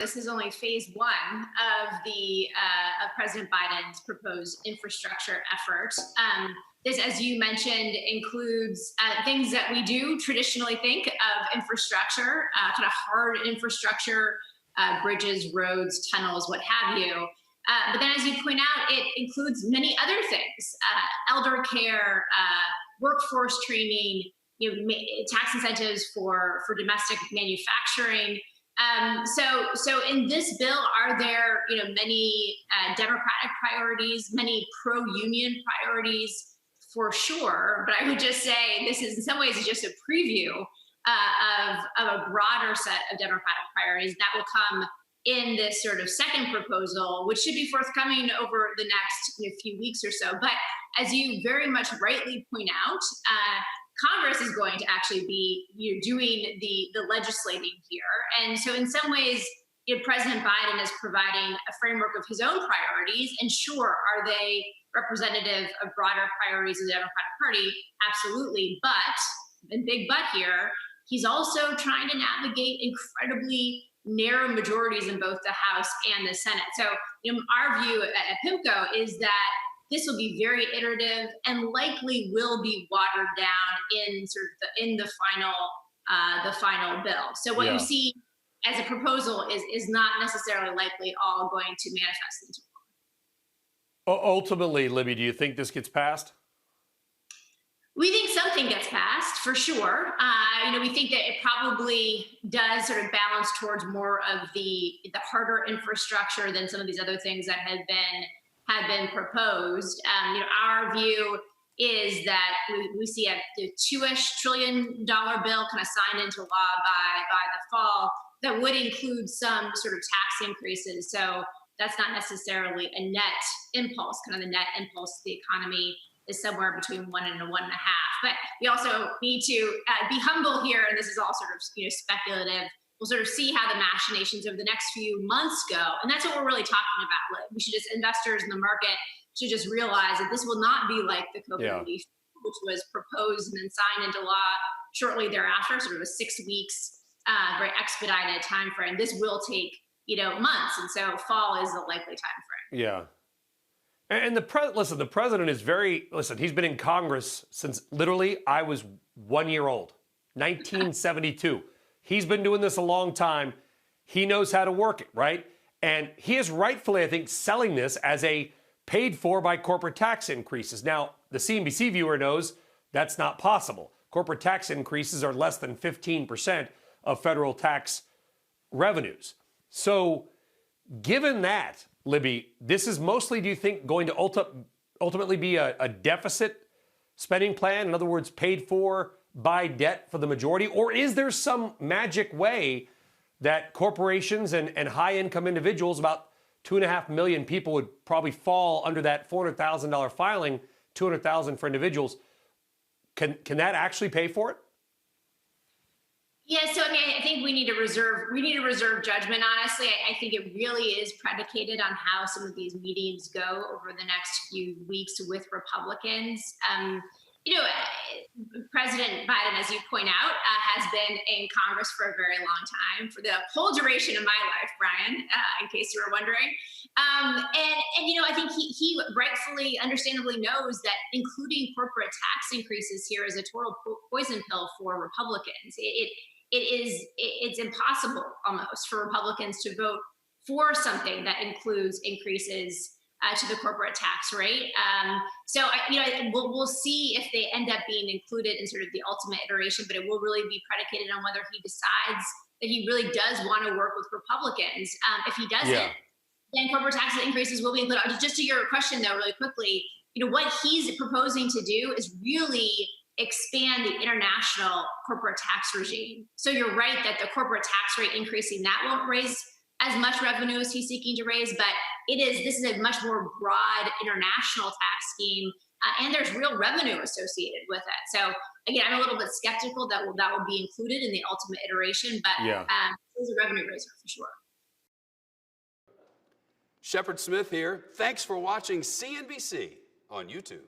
This is only phase one of President Biden's proposed infrastructure effort. This, as you mentioned, includes things that we do traditionally think of infrastructure, kind of hard infrastructure, bridges, roads, tunnels, what have you. But then, as you point out, it includes many other things: elder care, workforce training, tax incentives for domestic manufacturing. So in this bill, are there many Democratic priorities, many pro-union priorities? For sure, but I would just say this is in some ways just a preview of a broader set of Democratic priorities that will come in this sort of second proposal, which should be forthcoming over the next few weeks or so. But as you very much rightly point out, Congress is going to actually be doing the legislating here. And so in some ways, President Biden is providing a framework of his own priorities. And sure, are they representative of broader priorities of the Democratic Party? Absolutely. But, and big but here, he's also trying to navigate incredibly narrow majorities in both the House and the Senate. So our view at PIMCO is that this will be very iterative and likely will be watered down in sort of the final bill. So what you see as a proposal is not necessarily likely all going to manifest into law. Ultimately, Libby, do you think this gets passed? We think something gets passed for sure. We think that it probably does sort of balance towards more of the harder infrastructure than some of these other things that had been proposed. Our view is that we see a $2-ish trillion bill kind of signed into law by the fall that would include some sort of tax increases. So that's not necessarily a net impulse. Kind of the net impulse to the economy is somewhere between 1 and 1.5. But we also need to be humble here, and this is all sort of speculative. We'll sort of see how the machinations over the next few months go, and that's what we're really talking about. We should just investors in the market should just realize that this will not be like the COVID relief, which was proposed and then signed into law shortly thereafter, sort of a 6 weeks, very expedited time frame. This will take months, and so fall is the likely time frame. Yeah. And the president is he's been in Congress since literally I was 1 year old, 1972. He's been doing this a long time. He knows how to work it, right? And he is rightfully, I think, selling this as a paid for by corporate tax increases. Now, the CNBC viewer knows that's not possible. Corporate tax increases are less than 15% of federal tax revenues. So given that, Libby, this is mostly, do you think, going to ultimately be a deficit spending plan? In other words, paid for by debt for the majority? Or is there some magic way that corporations and high-income individuals, about 2.5 million people, would probably fall under that $400,000 filing, $200,000 for individuals? Can that actually pay for it? Yeah, so I think we need to reserve judgment. Honestly, I think it really is predicated on how some of these meetings go over the next few weeks with Republicans. President Biden, as you point out, has been in Congress for a very long time, for the whole duration of my life, Brian, in case you were wondering. I think he rightfully, understandably knows that including corporate tax increases here is a total poison pill for Republicans. It's impossible almost for Republicans to vote for something that includes increases to the corporate tax rate. We'll see if they end up being included in sort of the ultimate iteration, but it will really be predicated on whether he decides that he really does want to work with Republicans. If he doesn't, then corporate tax increases will be included. Just to your question, though, really quickly, what he's proposing to do is really expand the international corporate tax regime. So you're right that the corporate tax rate increasing, that won't raise as much revenue as he's seeking to raise, but this is a much more broad international tax scheme, and there's real revenue associated with it. So again, I'm a little bit skeptical that will be included in the ultimate iteration, but it's a revenue raiser for sure. Shepard Smith here. Thanks for watching CNBC on YouTube.